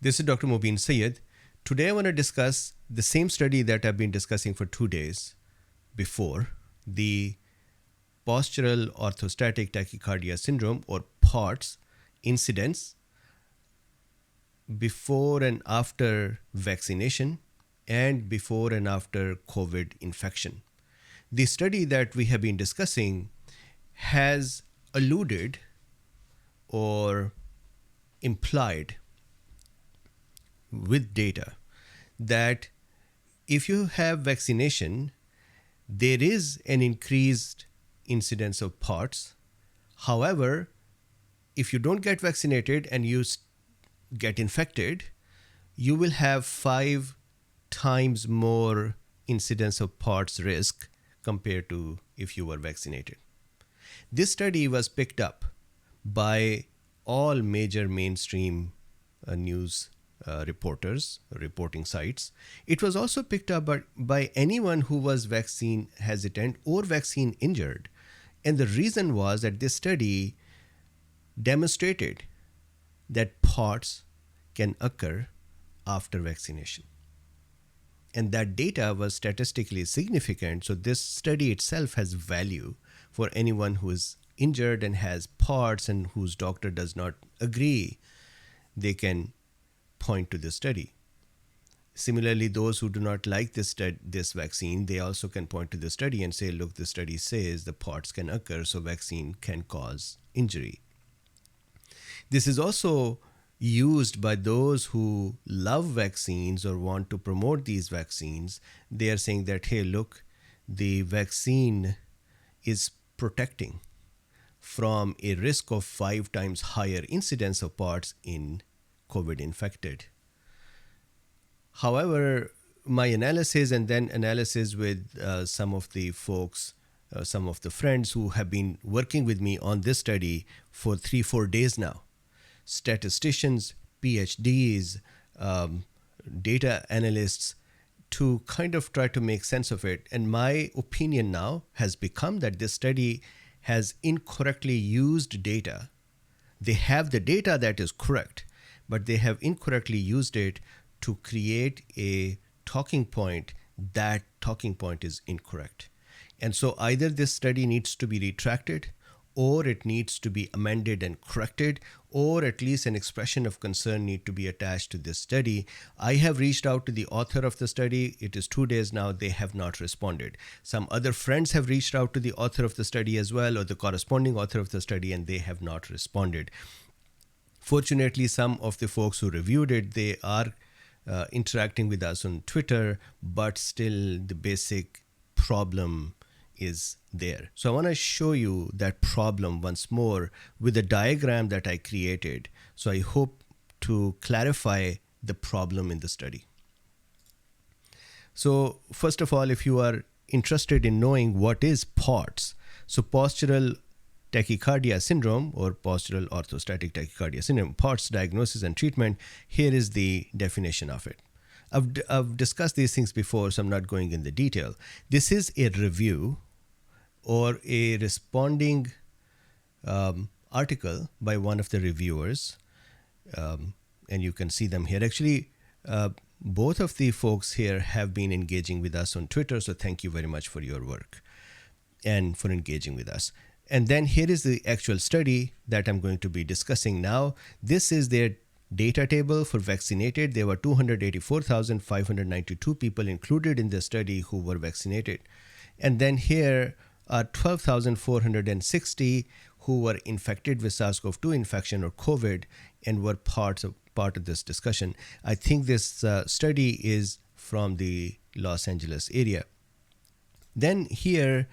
This is Dr. Mobeen Sayed. Today I want to discuss the same study that I've been discussing for 2 days before, the postural orthostatic tachycardia syndrome, or POTS, incidence before and after vaccination and before and after COVID infection. The study that we have been discussing has alluded or implied with data that if you have vaccination, there is an increased incidence of POTS. However, if you don't get vaccinated and you get infected, you will have 5 times more incidence of POTS risk compared to if you were vaccinated. This study was picked up by all major mainstream news reporting sites. It was also picked up by anyone who was vaccine hesitant or vaccine injured. And the reason was that this study demonstrated that POTS can occur after vaccination. And that data was statistically significant. So this study itself has value for anyone who is injured and has POTS and whose doctor does not agree. They can point to this study. Similarly, those who do not like this vaccine, they also can point to the study and say, look, the study says the POTS can occur, so vaccine can cause injury. This is also used by those who love vaccines or want to promote these vaccines. They are saying that, hey, look, the vaccine is protecting from a risk of 5 times higher incidence of POTS in COVID infected. However, my analysis and then analysis with some of the folks, some of the friends who have been working with me on this study for 3-4 days now, statisticians, PhDs, data analysts, to kind of try to make sense of it. And my opinion now has become that this study has incorrectly used data. They have the data that is correct, but they have incorrectly used it to create a talking point. That talking point is incorrect. And so either this study needs to be retracted, or it needs to be amended and corrected, or at least an expression of concern need to be attached to this study. I have reached out to the author of the study. It is 2 days now. They have not responded. Some other friends have reached out to the author of the study as well, or the corresponding author of the study, and they have not responded. Fortunately, some of the folks who reviewed it, they are interacting with us on Twitter, but still the basic problem is there. So I want to show you that problem once more with a diagram that I created. So I hope to clarify the problem in the study. So first of all, if you are interested in knowing what is POTS, so postural tachycardia syndrome, or postural orthostatic tachycardia syndrome, POTS diagnosis and treatment, here is the definition of it. I've discussed these things before, so I'm not going in the detail. This is a review or a responding article by one of the reviewers, and you can see them here. Actually, both of the folks here have been engaging with us on Twitter, so thank you very much for your work and for engaging with us. And then here is the actual study that I'm going to be discussing now. This is their data table for vaccinated. There were 284,592 people included in the study who were vaccinated. And then here are 12,460 who were infected with SARS-CoV-2 infection or COVID and were part of this discussion. I think this study is from the Los Angeles area. Then here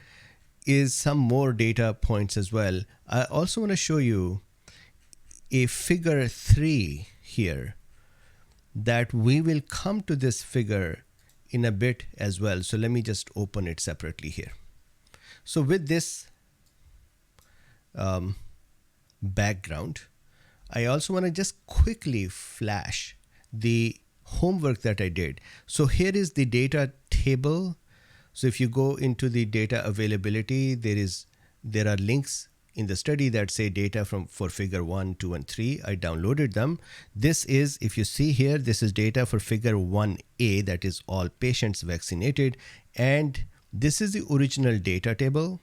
is some more data points as well. I also want to show you a figure 3 here, that we will come to this figure in a bit as well. So let me just open it separately here. So with this background, I also want to just quickly flash the homework that I did. So here is the data table. So if you go into the data availability, there are links in the study that say data for figure 1, 2, and 3. I downloaded them. This is, if you see here, this is data for figure 1A, that is all patients vaccinated. And this is the original data table.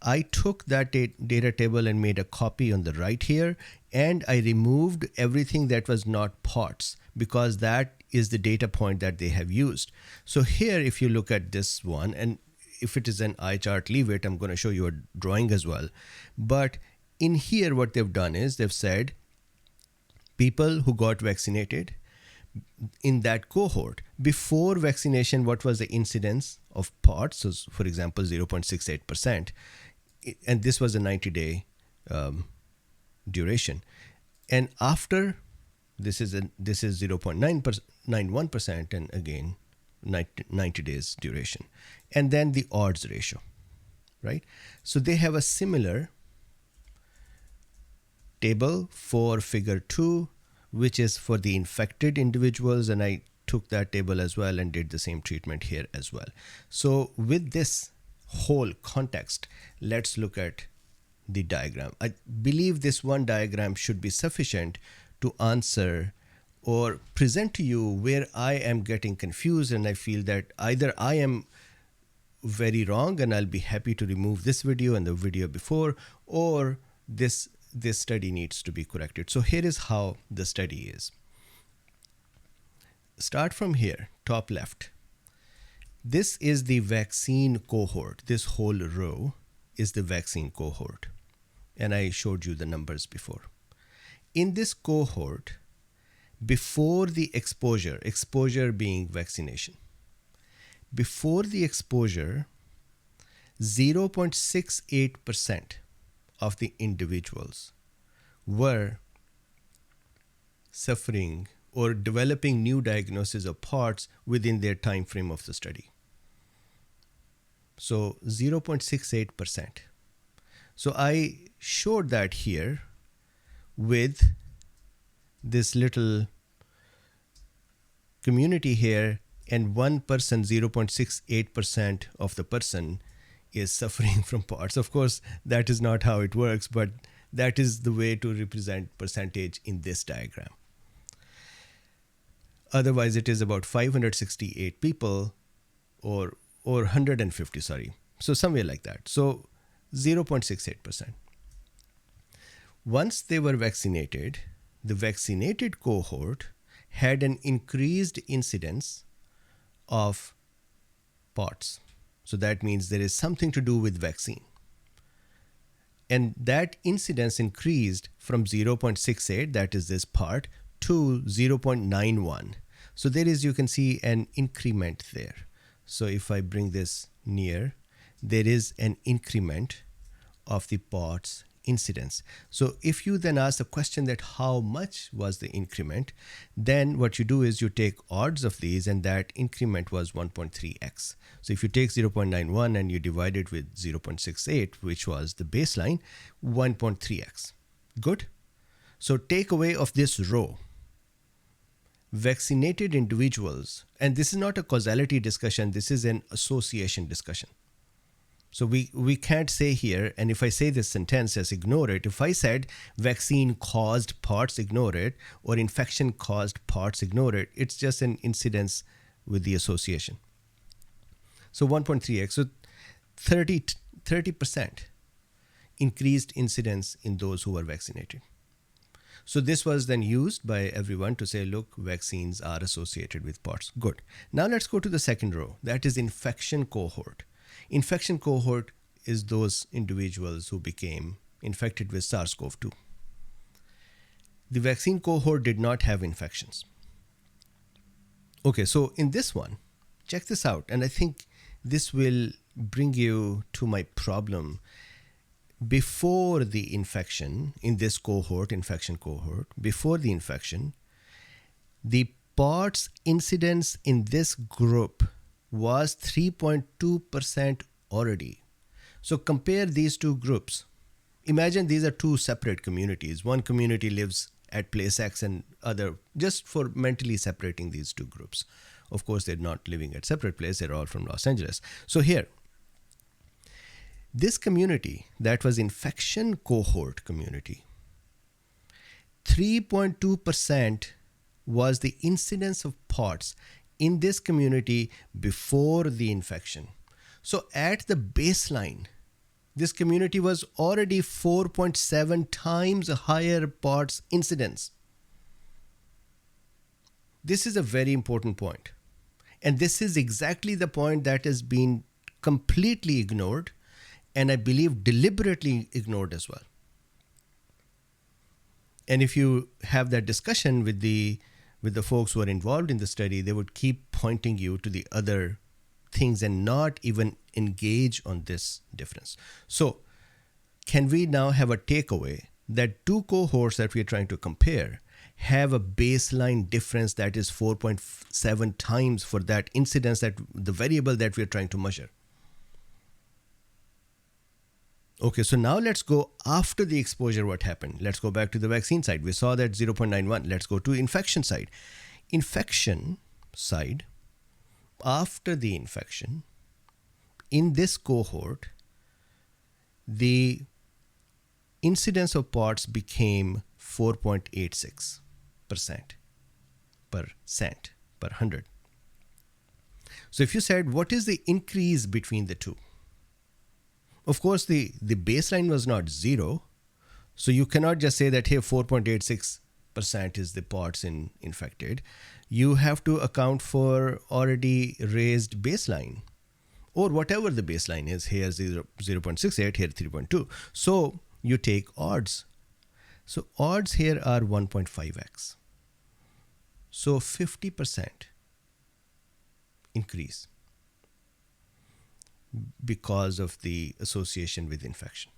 I took that data table and made a copy on the right here, and I removed everything that was not POTS because that is the data point that they have used. So here, if you look at this one, and if it is an eye chart, leave it. I'm going to show you a drawing as well. But in here, what they've done is they've said people who got vaccinated in that cohort before vaccination, what was the incidence of POTS? So, for example, 0.68%. And this was a 90-day duration. And after, this is 0.91%, and again 90 days duration. And then the odds ratio, right? So they have a similar table for figure 2, which is for the infected individuals, and I took that table as well and did the same treatment here as well. So with this whole context, let's look at the diagram. I believe this one diagram should be sufficient to answer or present to you where I am getting confused, and I feel that either I am very wrong and I'll be happy to remove this video and the video before, or this study needs to be corrected. So here is how the study is. Start from here, top left. This is the vaccine cohort. This whole row is the vaccine cohort. And I showed you the numbers before. In this cohort, before the exposure being vaccination, before the exposure, 0.68% of the individuals were suffering or developing new diagnosis of POTS within their time frame of the study. So 0.68%. So I showed that here with this little community here, and one person, 0.68% of the person is suffering from POTS. Of course, that is not how it works, but that is the way to represent percentage in this diagram. Otherwise, it is about 568 people or 150, sorry. So somewhere like that. So 0.68%. Once they were vaccinated, the vaccinated cohort had an increased incidence of POTS. So that means there is something to do with vaccine. And that incidence increased from 0.68, that is this part, to 0.91. So there is, you can see an increment there. So if I bring this near, there is an increment of the POTS incidence. So if you then ask the question that how much was the increment, then what you do is you take odds of these, and that increment was 1.3x. So if you take 0.91 and you divide it with 0.68, which was the baseline, 1.3x. Good? So takeaway of this row, vaccinated individuals, and this is not a causality discussion, this is an association discussion. So we can't say here, and if I say this sentence, just ignore it. If I said vaccine caused POTS, ignore it, or infection caused POTS, ignore it. It's just an incidence with the association. So 1.3x, so 30% increased incidence in those who were vaccinated. So this was then used by everyone to say, look, vaccines are associated with POTS. Good. Now let's go to the second row. That is infection cohort. Infection cohort is those individuals who became infected with SARS-CoV-2. The vaccine cohort did not have infections. Okay, so in this one, check this out. And I think this will bring you to my problem. Before the infection, in this cohort, infection cohort, before the infection, the POTS incidence in this group was 3.2% already. So compare these two groups. Imagine these are two separate communities. One community lives at place X and other, just for mentally separating these two groups. Of course, they're not living at separate places. They're all from Los Angeles. So here, This community, that was infection cohort community, 3.2% was the incidence of POTS in this community before the infection. So at the baseline, this community was already 4.7 times higher POTS incidence. This is a very important point. And this is exactly the point that has been completely ignored, and I believe deliberately ignored as well. And if you have that discussion with the folks who are involved in the study, they would keep pointing you to the other things and not even engage on this difference. So can we now have a takeaway that two cohorts that we are trying to compare have a baseline difference that is 4.7 times for that incidence, that the variable that we are trying to measure? Okay, so now let's go after the exposure, what happened. Let's go back to the vaccine side. We saw that 0.91. Let's go to infection side. Infection side, after the infection, in this cohort, the incidence of POTS became 4.86% per 100. So if you said, what is the increase between the two? Of course, the baseline was not 0. So you cannot just say that, hey, 4.86% is the POTS in infected. You have to account for already raised baseline, or whatever the baseline is. Here 0.68, here 3.2. So you take odds. So odds here are 1.5x. So 50% increase because of the association with infection.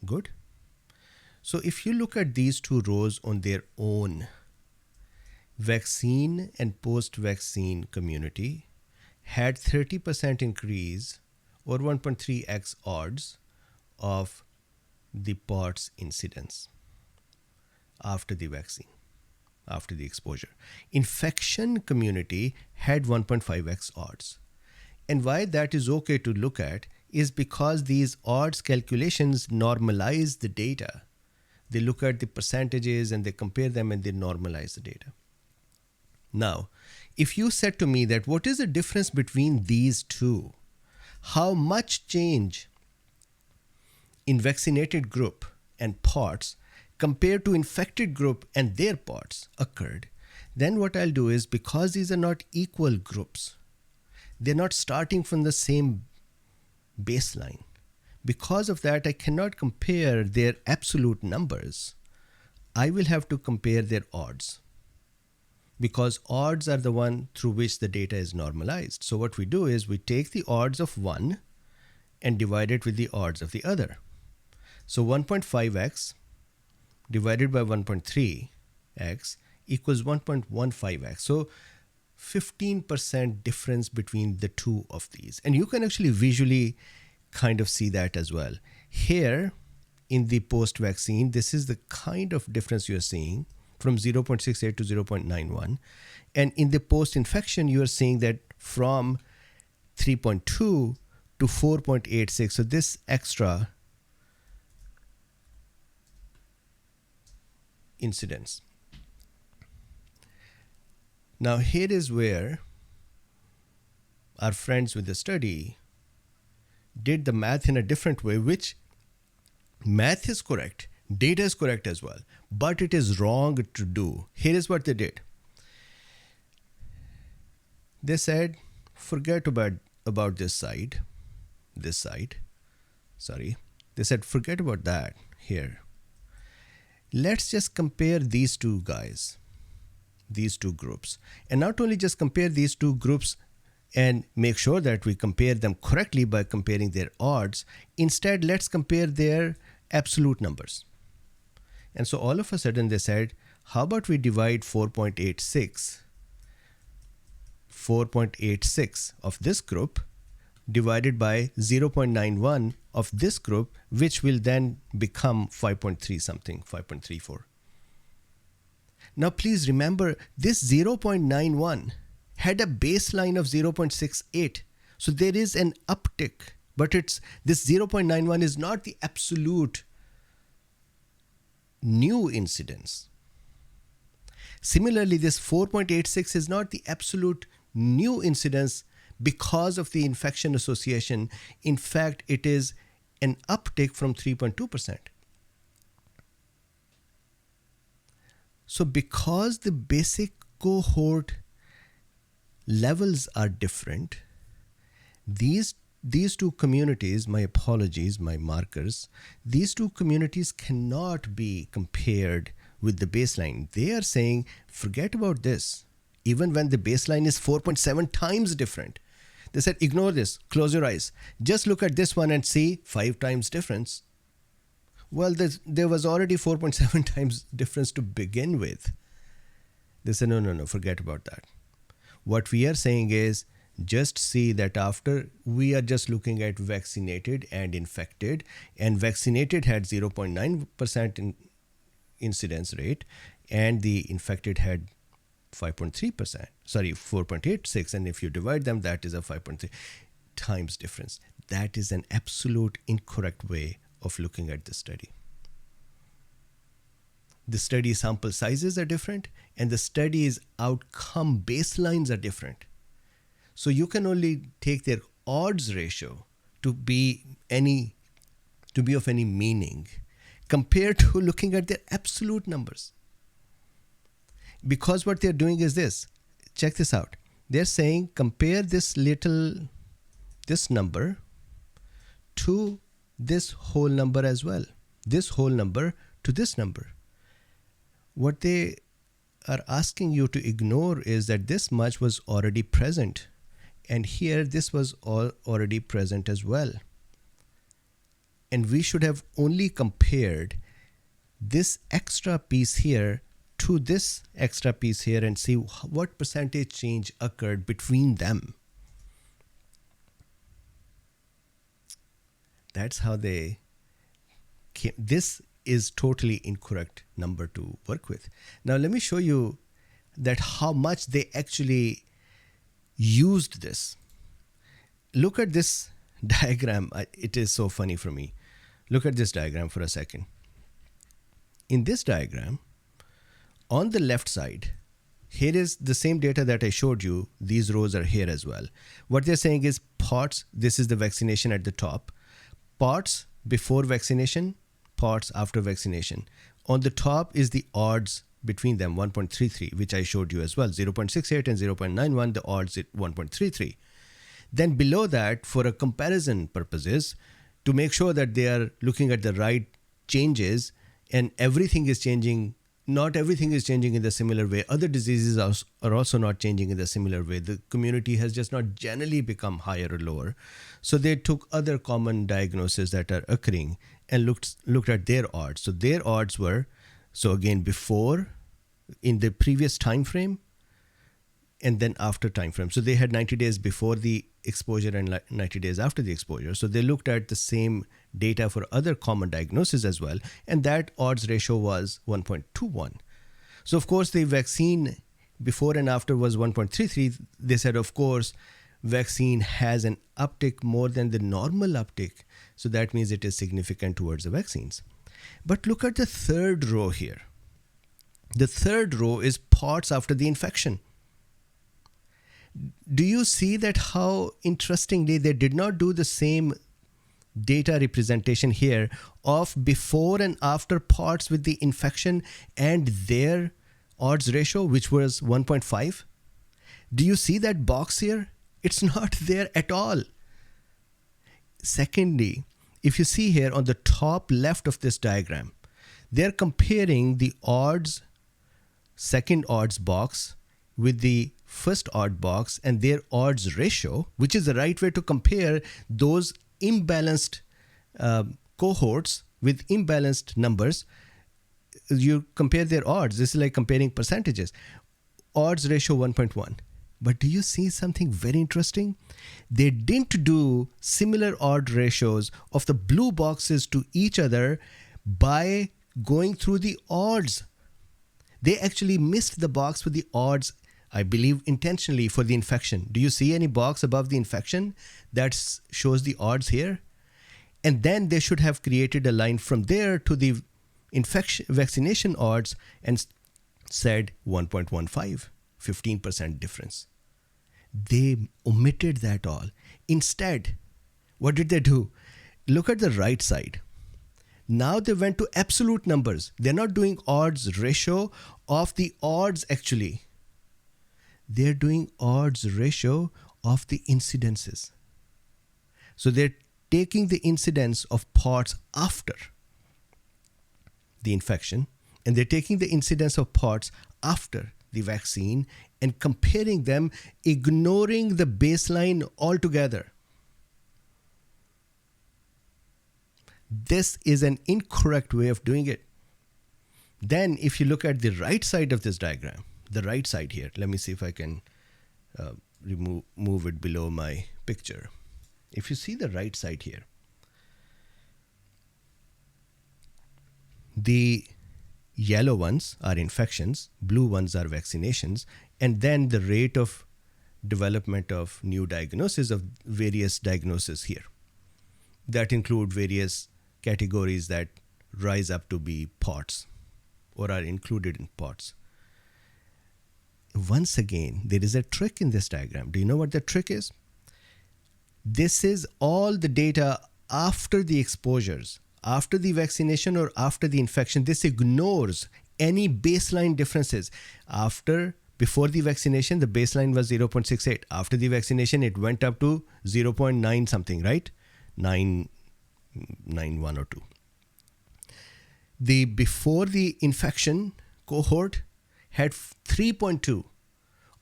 Good. So if you look at these two rows on their own, vaccine and post-vaccine community had 30% increase, or 1.3x odds of the POTS incidence after the vaccine, after the exposure. Infection community had 1.5x odds. And why that is okay to look at is because these odds calculations normalize the data. They look at the percentages and they compare them and they normalize the data. Now, if you said to me that what is the difference between these two? How much change in vaccinated group and POTS compared to infected group and their POTS occurred? Then what I'll do is, because these are not equal groups, they're not starting from the same baseline. Because of that, I cannot compare their absolute numbers. I will have to compare their odds, because odds are the one through which the data is normalized. So what we do is we take the odds of one and divide it with the odds of the other. So 1.5x divided by 1.3x equals 1.15x. So 15% difference between the two of these. And you can actually visually kind of see that as well. Here in the post-vaccine, this is the kind of difference you're seeing from 0.68 to 0.91. And in the post-infection, you are seeing that from 3.2 to 4.86. So this extra incidence. Now here is where our friends with the study did the math in a different way, which math is correct, data is correct as well, but it is wrong to do. Here is what they did. They said, forget about this side. They said, forget about that here. Let's just compare these two guys, these two groups. And not only just compare these two groups and make sure that we compare them correctly by comparing their odds. Instead, let's compare their absolute numbers. And so all of a sudden they said, how about we divide 4.86 of this group divided by 0.91 of this group, which will then become 5.3 something, 5.34. Now please remember, this 0.91 had a baseline of 0.68 So there is an uptick, but this 0.91 is not the absolute new incidence. Similarly, this 4.86 is not the absolute new incidence because of the infection association. In fact, it is an uptick from 3.2%. So because the basic cohort levels are different, these two communities, my apologies, my markers, these two communities cannot be compared with the baseline. They are saying, forget about this. Even when the baseline is 4.7 times different. They said, ignore this, close your eyes. Just look at this one and see 5 times difference. Well, there was already 4.7 times difference to begin with. They said, no, forget about that. What we are saying is, just see that after we are just looking at vaccinated and infected, and vaccinated had 0.9% in incidence rate, and the infected had 4.86, and if you divide them, that is a 5.3 times difference. That is an absolute incorrect way of looking at the study. The study sample sizes are different, and the study's outcome baselines are different. So you can only take their odds ratio to be of any meaning compared to looking at their absolute numbers. Because what they're doing is this. Check this out. They're saying compare this number to this whole number as well. This whole number to this number. What they are asking you to ignore is that this much was already present. And here this was already present as well. And we should have only compared this extra piece here to this extra piece here and see what percentage change occurred between them. That's how they came. This is totally incorrect number to work with. Now let me show you that how much they actually used this. Look at this diagram. It is so funny for me. Look at this diagram for a second. In this diagram, on the left side, here is the same data that I showed you. These rows are here as well. What they're saying is parts, this is the vaccination at the top, parts before vaccination, parts after vaccination. On the top is the odds between them, 1.33, which I showed you as well. 0.68 and 0.91, the odds at 1.33. Then below that, for a comparison purposes, to make sure that they are looking at the right changes and everything is changing, not everything is changing in the similar way. Other diseases are also not changing in the similar way. The community has just not generally become higher or lower. So they took other common diagnoses that are occurring and looked at their odds. So their odds were, so again, before, in the previous time frame, and then after time frame. So they had 90 days before the exposure and 90 days after the exposure. So they looked at the same data for other common diagnoses as well, and that odds ratio was 1.21. So of course the vaccine before and after was 1.33. They said, of course, vaccine has an uptick more than the normal uptick. So that means it is significant towards the vaccines. But look at the third row here. The third row is parts after the infection. Do you see that how interestingly they did not do the same data representation here of before and after parts with the infection and their odds ratio, which was 1.5? Do you see that box here? It's not there at all. Secondly, if you see here on the top left of this diagram, they're comparing the odds, second odds box with the first odd box and their odds ratio, which is the right way to compare those imbalanced cohorts with imbalanced numbers. You compare their odds. This is like comparing percentages. Odds ratio 1.1. But do you see something very interesting? They didn't do similar odd ratios of the blue boxes to each other by going through the odds. They actually missed the box with the odds I believe intentionally for the infection. Do you see any box above the infection that shows the odds here? And then they should have created a line from there to the vaccination odds and said 1.15, 15% difference. They omitted that all. Instead, what did they do? Look at the right side. Now they went to absolute numbers. They're not doing odds ratio of the odds actually. They're doing odds ratio of the incidences. So they're taking the incidence of POTS after the infection, and they're taking the incidence of POTS after the vaccine and comparing them, ignoring the baseline altogether. This is an incorrect way of doing it. Then if you look at the right side of this diagram, the right side here, let me see if I can move it below my picture. If you see the right side here, the yellow ones are infections, blue ones are vaccinations, and then the rate of development of new diagnosis of various diagnoses here. That include various categories that rise up to be POTS or are included in POTS. Once again, there is a trick in this diagram. Do you know what the trick is? This is all the data after the exposures, after the vaccination or after the infection. This ignores any baseline differences. Before the vaccination, the baseline was 0.68. After the vaccination, it went up to 0.9 something, right? 9.1 or 2. The before the infection cohort had 3.2.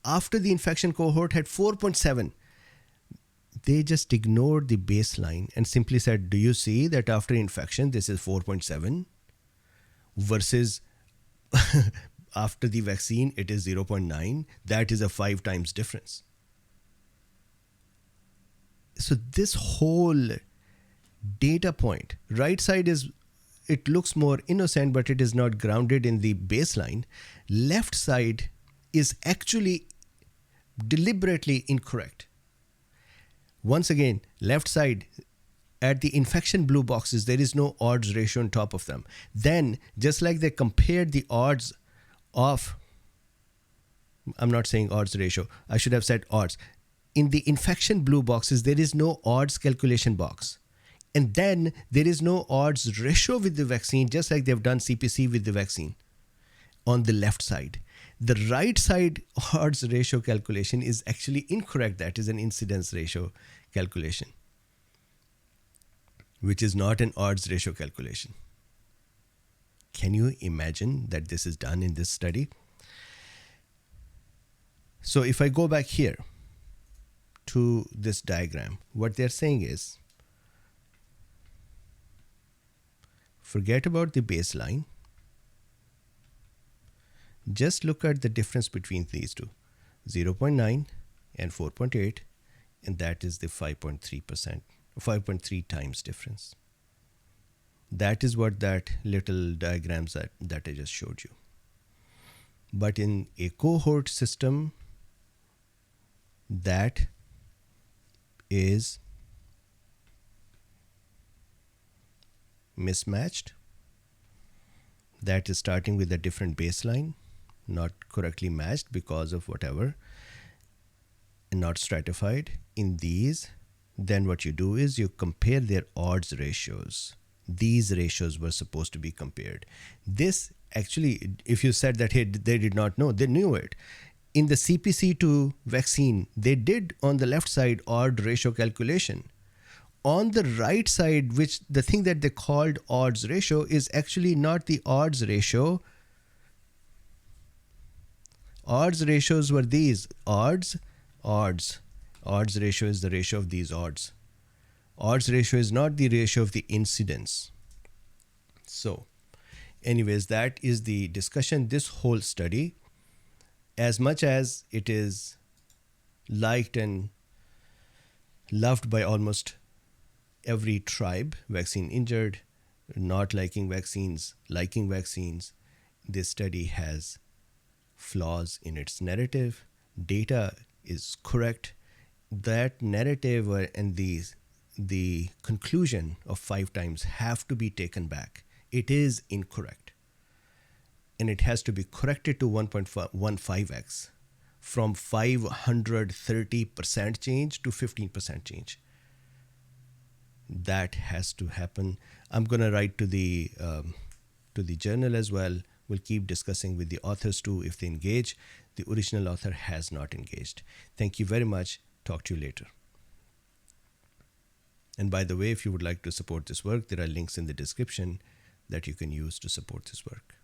After the infection cohort had 4.7. They just ignored the baseline and simply said, do you see that after infection, this is 4.7 versus after the vaccine, it is 0.9. That is a 5 times difference. So this whole data point, right side it looks more innocent, but it is not grounded in the baseline. Left side is actually deliberately incorrect. Once again, left side, at the infection blue boxes, there is no odds ratio on top of them. Then, just like they compared the odds of, I'm not saying odds ratio, I should have said odds. In the infection blue boxes, there is no odds calculation box. And then there is no odds ratio with the vaccine, just like they've done CPC with the vaccine on the left side. The right side odds ratio calculation is actually incorrect. That is an incidence ratio calculation, which is not an odds ratio calculation. Can you imagine that this is done in this study? So if I go back here to this diagram, what they're saying is, forget about the baseline. Just look at the difference between these two, 0.9 and 4.8, and that is the 5.3%, 5.3 times difference. That is what that little diagrams that I just showed you. But in a cohort system, that is mismatched. That is starting with a different baseline, not correctly matched because of whatever, and not stratified. In these, then what you do is you compare their odds ratios. These ratios were supposed to be compared. This actually, if you said that, hey, they did not know, they knew it. In the CPC2 vaccine, they did on the left side odd ratio calculation. On the right side, which the thing that they called odds ratio is actually not the odds ratio. Odds ratios were these. Odds ratio is the ratio of these odds. Odds ratio is not the ratio of the incidence. So, anyways, that is the discussion. This whole study, as much as it is liked and loved by almost every tribe, vaccine injured, not liking vaccines, liking vaccines, this study has flaws in its narrative. data is correct, that narrative and the conclusion of 5 times have to be taken back. It is incorrect. And it has to be corrected to 1.15x from 530% change to 15% change. That has to happen. I'm going to write to the journal as well. We'll keep discussing with the authors too if they engage. The original author has not engaged. Thank you very much. Talk to you later. And by the way, if you would like to support this work, there are links in the description that you can use to support this work.